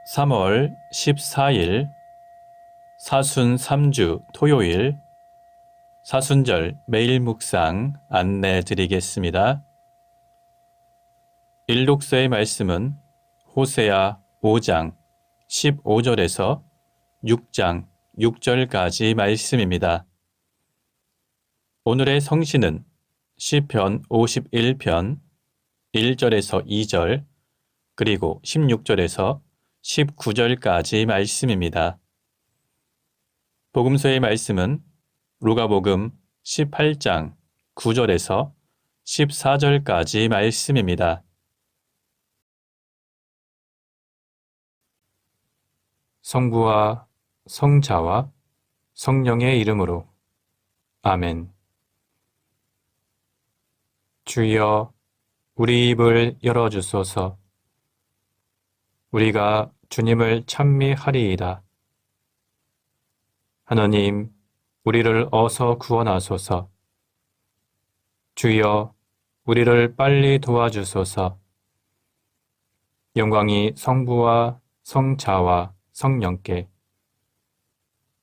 3월 14일 사순 3주 토요일 사순절 매일 묵상 안내 드리겠습니다. 일독서의 말씀은 호세아 5장 15절에서 6장 6절까지 말씀입니다. 오늘의 성신은 시편 51편 1절에서 2절 그리고 16절에서 19절까지 말씀입니다. 복음서의 말씀은 루가복음 18장 9절에서 14절까지 말씀입니다. 성부와 성자와 성령의 이름으로 아멘. 주여 우리 입을 열어주소서. 우리가 주님을 찬미하리이다. 하나님, 우리를 어서 구원하소서. 주여, 우리를 빨리 도와주소서. 영광이 성부와 성자와 성령께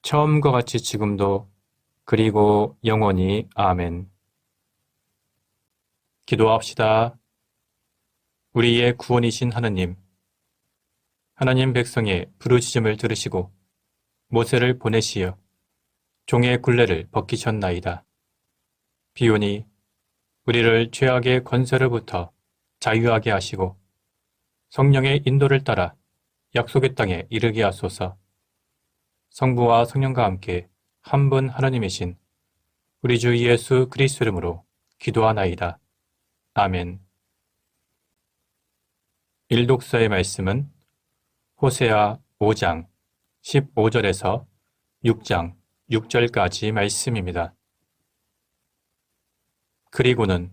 처음과 같이 지금도 그리고 영원히 아멘. 기도합시다. 우리의 구원이신 하느님, 하나님 백성의 부르짖음을 들으시고 모세를 보내시어 종의 굴레를 벗기셨나이다. 비오니 우리를 죄악의 권세로부터 자유하게 하시고 성령의 인도를 따라 약속의 땅에 이르게 하소서. 성부와 성령과 함께 한 분 하나님이신 우리 주 예수 그리스도 이름으로 기도하나이다. 아멘. 일독서의 말씀은 호세아 5장 15절에서 6장 6절까지 말씀입니다. 그리고는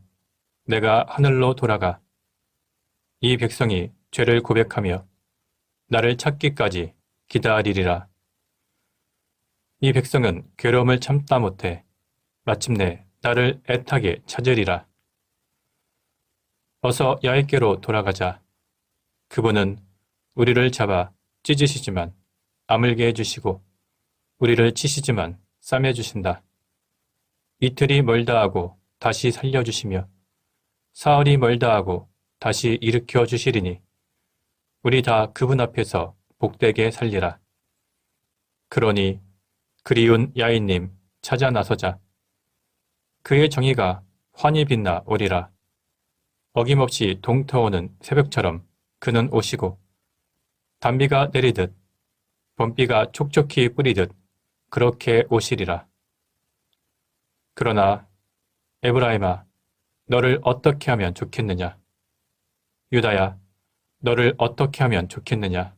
내가 하늘로 돌아가 이 백성이 죄를 고백하며 나를 찾기까지 기다리리라. 이 백성은 괴로움을 참다 못해 마침내 나를 애타게 찾으리라. 어서 야훼께로 돌아가자. 그분은 우리를 잡아 찢으시지만 아물게 해주시고 우리를 치시지만 싸매주신다. 이틀이 멀다 하고 다시 살려주시며 사흘이 멀다 하고 다시 일으켜 주시리니 우리 다 그분 앞에서 복되게 살리라. 그러니 그리운 야훼님 찾아 나서자. 그의 정의가 환히 빛나 오리라. 어김없이 동터오는 새벽처럼 그는 오시고 단비가 내리듯 범비가 촉촉히 뿌리듯 그렇게 오시리라. 그러나 에브라임아, 너를 어떻게 하면 좋겠느냐? 유다야, 너를 어떻게 하면 좋겠느냐?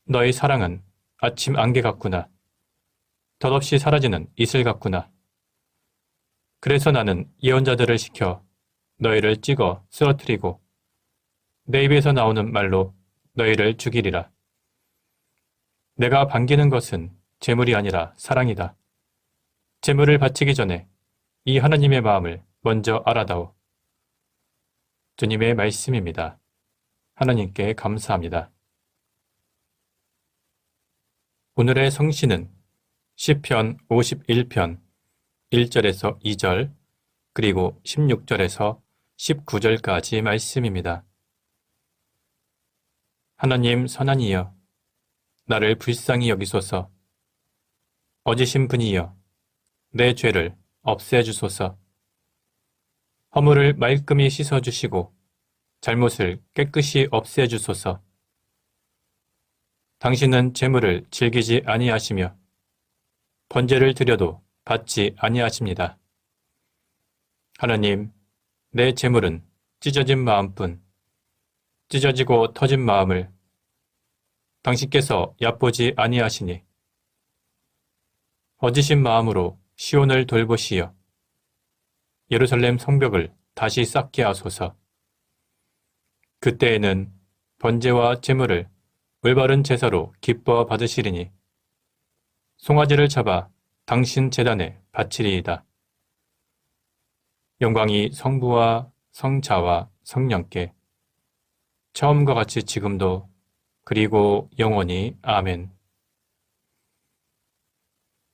너의 사랑은 아침 안개 같구나. 덧없이 사라지는 이슬 같구나. 그래서 나는 예언자들을 시켜 너희를 찍어 쓰러뜨리고 내 입에서 나오는 말로 너희를 죽이리라. 내가 반기는 것은 재물이 아니라 사랑이다. 재물을 바치기 전에 이 하나님의 마음을 먼저 알아다오. 주님의 말씀입니다. 하나님께 감사합니다. 오늘의 성신은 시편 51편 1절에서 2절 그리고 16절에서 19절까지 말씀입니다. 하나님 선한 이여, 나를 불쌍히 여기소서. 어지신 분이여, 내 죄를 없애주소서. 허물을 말끔히 씻어주시고 잘못을 깨끗이 없애주소서. 당신은 재물을 즐기지 아니하시며 번제를 드려도 받지 아니하십니다. 하나님, 내 재물은 찢어진 마음뿐 찢어지고 터진 마음을 당신께서 얕보지 아니하시니 어지신 마음으로 시온을 돌보시어 예루살렘 성벽을 다시 쌓게 하소서. 그때에는 번제와 제물을 올바른 제사로 기뻐 받으시리니 송아지를 잡아 당신 제단에 바치리이다. 영광이 성부와 성자와 성령께 처음과 같이 지금도 그리고 영원히 아멘.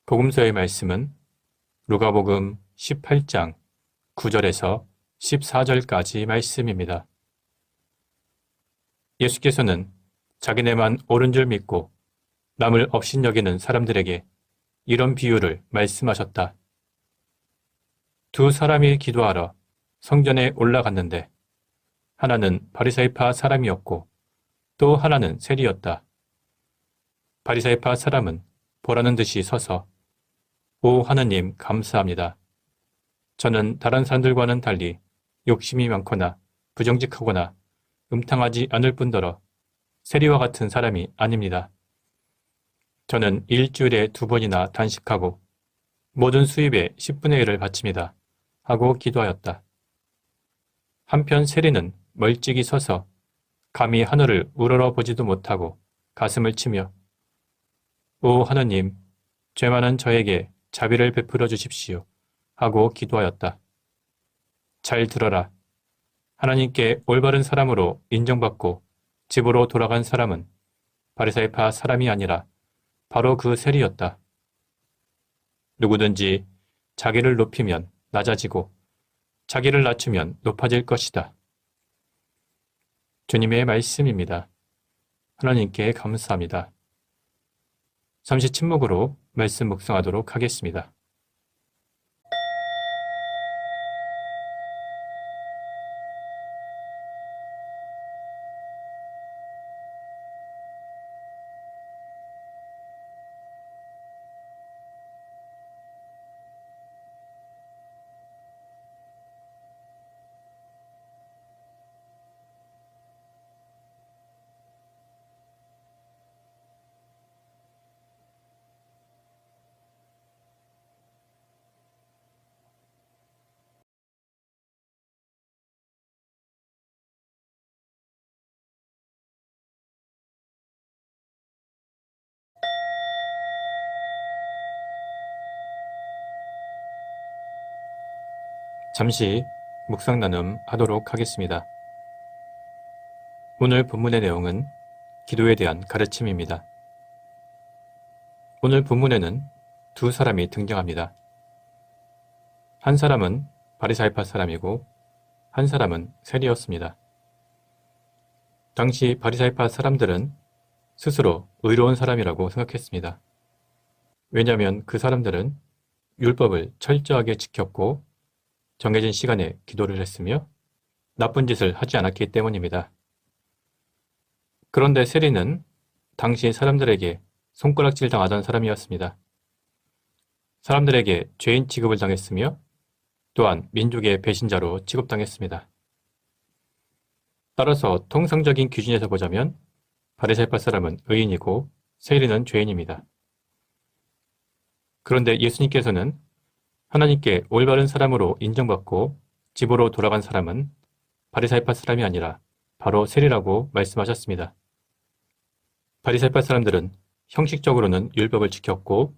복음서의 말씀은 누가복음 18장 9절에서 14절까지 말씀입니다. 예수께서는 자기네만 옳은 줄 믿고 남을 업신여기는 사람들에게 이런 비유를 말씀하셨다. 두 사람이 기도하러 성전에 올라갔는데 하나는 바리새파 사람이었고 또 하나는 세리였다. 바리새파 사람은 보라는 듯이 서서 오 하느님 감사합니다. 저는 다른 사람들과는 달리 욕심이 많거나 부정직하거나 음탕하지 않을 뿐더러 세리와 같은 사람이 아닙니다. 저는 일주일에 2번이나 단식하고 모든 수입의 10분의 1을 바칩니다. 하고 기도하였다. 한편 세리는 멀찍이 서서 감히 하늘을 우러러보지도 못하고 가슴을 치며 오 하느님, 죄 많은 저에게 자비를 베풀어 주십시오. 하고 기도하였다. 잘 들어라. 하나님께 올바른 사람으로 인정받고 집으로 돌아간 사람은 바리새파 사람이 아니라 바로 그 세리였다. 누구든지 자기를 높이면 낮아지고 자기를 낮추면 높아질 것이다. 주님의 말씀입니다. 하나님께 감사합니다. 잠시 침묵으로 말씀 묵상하도록 하겠습니다. 잠시 묵상 나눔 하도록 하겠습니다. 오늘 본문의 내용은 기도에 대한 가르침입니다. 오늘 본문에는 두 사람이 등장합니다. 한 사람은 바리새파 사람이고 한 사람은 세리였습니다. 당시 바리새파 사람들은 스스로 의로운 사람이라고 생각했습니다. 왜냐하면 그 사람들은 율법을 철저하게 지켰고 정해진 시간에 기도를 했으며 나쁜 짓을 하지 않았기 때문입니다. 그런데 세리는 당시 사람들에게 손가락질 당하던 사람이었습니다. 사람들에게 죄인 취급을 당했으며 또한 민족의 배신자로 취급당했습니다. 따라서 통상적인 기준에서 보자면 바리새파 사람은 의인이고 세리는 죄인입니다. 그런데 예수님께서는 하나님께 올바른 사람으로 인정받고 집으로 돌아간 사람은 바리새파 사람이 아니라 바로 세리라고 말씀하셨습니다. 바리새파 사람들은 형식적으로는 율법을 지켰고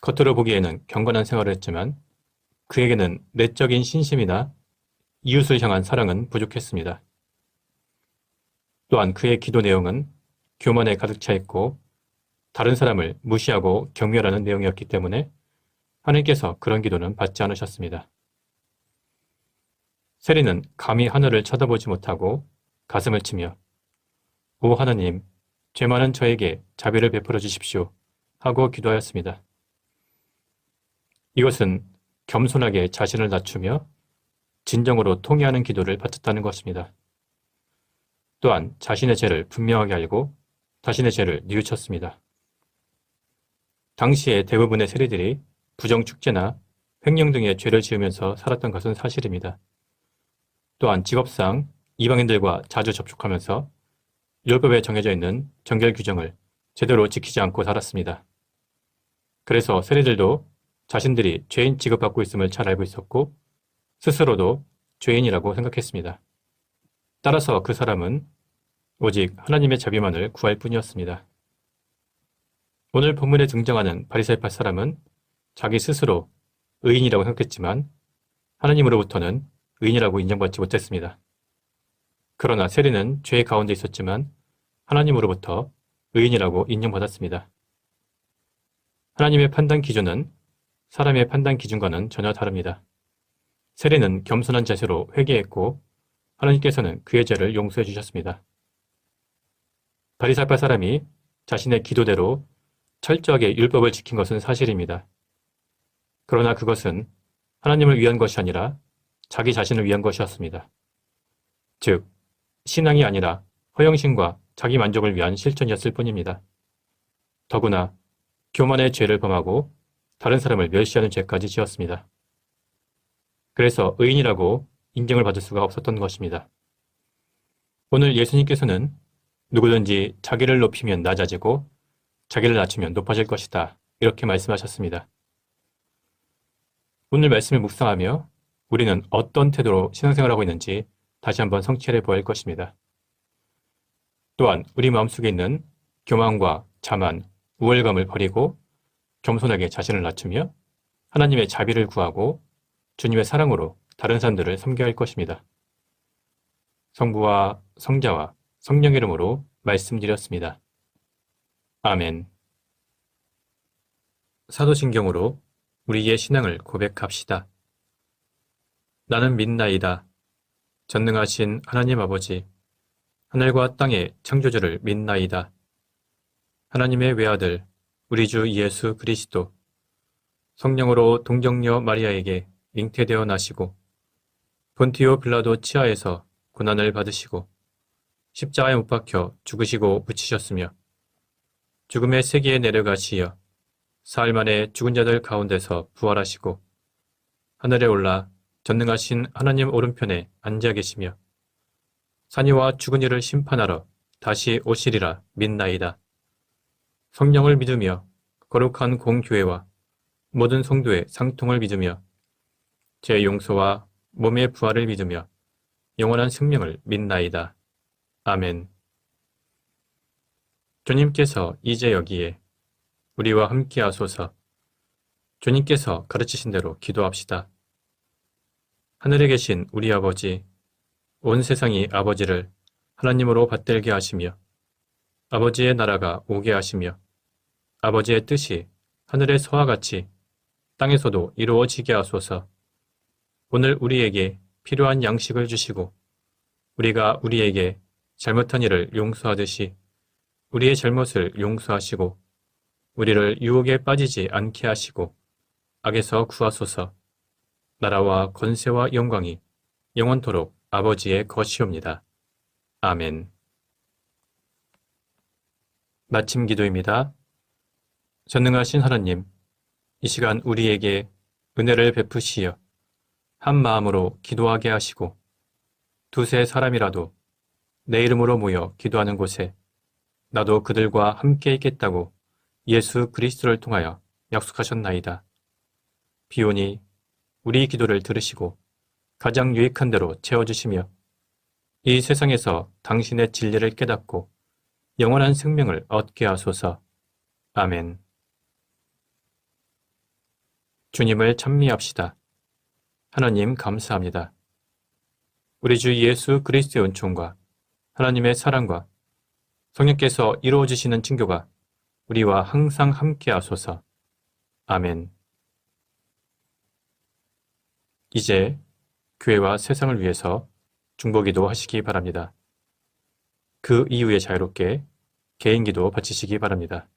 겉으로 보기에는 경건한 생활을 했지만 그에게는 내적인 신심이나 이웃을 향한 사랑은 부족했습니다. 또한 그의 기도 내용은 교만에 가득 차 있고 다른 사람을 무시하고 경멸하는 내용이었기 때문에 하나님께서 그런 기도는 받지 않으셨습니다. 세리는 감히 하늘을 쳐다보지 못하고 가슴을 치며 오 하나님, 죄 많은 저에게 자비를 베풀어 주십시오 하고 기도하였습니다. 이것은 겸손하게 자신을 낮추며 진정으로 통회하는 기도를 바쳤다는 것입니다. 또한 자신의 죄를 분명하게 알고 자신의 죄를 뉘우쳤습니다. 당시에 대부분의 세리들이 부정축제나 횡령 등의 죄를 지으면서 살았던 것은 사실입니다. 또한 직업상 이방인들과 자주 접촉하면서 율법에 정해져 있는 정결 규정을 제대로 지키지 않고 살았습니다. 그래서 세리들도 자신들이 죄인 취급받고 있음을 잘 알고 있었고 스스로도 죄인이라고 생각했습니다. 따라서 그 사람은 오직 하나님의 자비만을 구할 뿐이었습니다. 오늘 본문에 등장하는 바리새파 사람은 자기 스스로 의인이라고 생각했지만 하나님으로부터는 의인이라고 인정받지 못했습니다. 그러나 세리는 죄 가운데 있었지만 하나님으로부터 의인이라고 인정받았습니다. 하나님의 판단 기준은 사람의 판단 기준과는 전혀 다릅니다. 세례는 겸손한 자세로 회개했고 하나님께서는 그의 죄를 용서해 주셨습니다. 바리새파 사람이 자신의 기도대로 철저하게 율법을 지킨 것은 사실입니다. 그러나 그것은 하나님을 위한 것이 아니라 자기 자신을 위한 것이었습니다. 즉, 신앙이 아니라 허영심과 자기 만족을 위한 실천이었을 뿐입니다. 더구나 교만의 죄를 범하고 다른 사람을 멸시하는 죄까지 지었습니다. 그래서 의인이라고 인정을 받을 수가 없었던 것입니다. 오늘 예수님께서는 누구든지 자기를 높이면 낮아지고 자기를 낮추면 높아질 것이다. 이렇게 말씀하셨습니다. 오늘 말씀을 묵상하며 우리는 어떤 태도로 신앙생활을 하고 있는지 다시 한번 성찰해 보아야 할 것입니다. 또한 우리 마음속에 있는 교만과 자만, 우월감을 버리고 겸손하게 자신을 낮추며 하나님의 자비를 구하고 주님의 사랑으로 다른 사람들을 섬겨야 할 것입니다. 성부와 성자와 성령의 이름으로 말씀드렸습니다. 아멘. 사도신경으로 우리의 신앙을 고백합시다. 나는 믿나이다. 전능하신 하나님 아버지, 하늘과 땅의 창조주를 믿나이다. 하나님의 외아들, 우리 주 예수 그리스도, 성령으로 동정녀 마리아에게 잉태되어 나시고 본티오 빌라도 치하에서 고난을 받으시고 십자가에 못 박혀 죽으시고 묻히셨으며 죽음의 세계에 내려가시어 사흘 만에 죽은 자들 가운데서 부활하시고 하늘에 올라 전능하신 하나님 오른편에 앉아 계시며 산이와 죽은 이를 심판하러 다시 오시리라 믿나이다. 성령을 믿으며 거룩한 공교회와 모든 성도의 상통을 믿으며 제 용서와 몸의 부활을 믿으며 영원한 생명을 믿나이다. 아멘. 주님께서 이제 여기에 우리와 함께 하소서. 주님께서 가르치신 대로 기도합시다. 하늘에 계신 우리 아버지, 온 세상이 아버지를 하나님으로 받들게 하시며 아버지의 나라가 오게 하시며 아버지의 뜻이 하늘에서와 같이 땅에서도 이루어지게 하소서. 오늘 우리에게 필요한 양식을 주시고 우리가 우리에게 잘못한 일을 용서하듯이 우리의 잘못을 용서하시고 우리를 유혹에 빠지지 않게 하시고 악에서 구하소서. 나라와 권세와 영광이 영원토록 아버지의 것이옵니다. 아멘. 마침 기도입니다. 전능하신 하나님, 이 시간 우리에게 은혜를 베푸시어 한 마음으로 기도하게 하시고 두세 사람이라도 내 이름으로 모여 기도하는 곳에 나도 그들과 함께 있겠다고 예수 그리스도를 통하여 약속하셨나이다. 비오니 우리 기도를 들으시고 가장 유익한 대로 채워주시며 이 세상에서 당신의 진리를 깨닫고 영원한 생명을 얻게 하소서. 아멘. 주님을 찬미합시다. 하나님 감사합니다. 우리 주 예수 그리스도의 은총과 하나님의 사랑과 성령께서 이루어지시는 친교가 우리와 항상 함께 하소서. 아멘. 이제 교회와 세상을 위해서 중보기도 하시기 바랍니다. 그 이후에 자유롭게 개인기도 바치시기 바랍니다.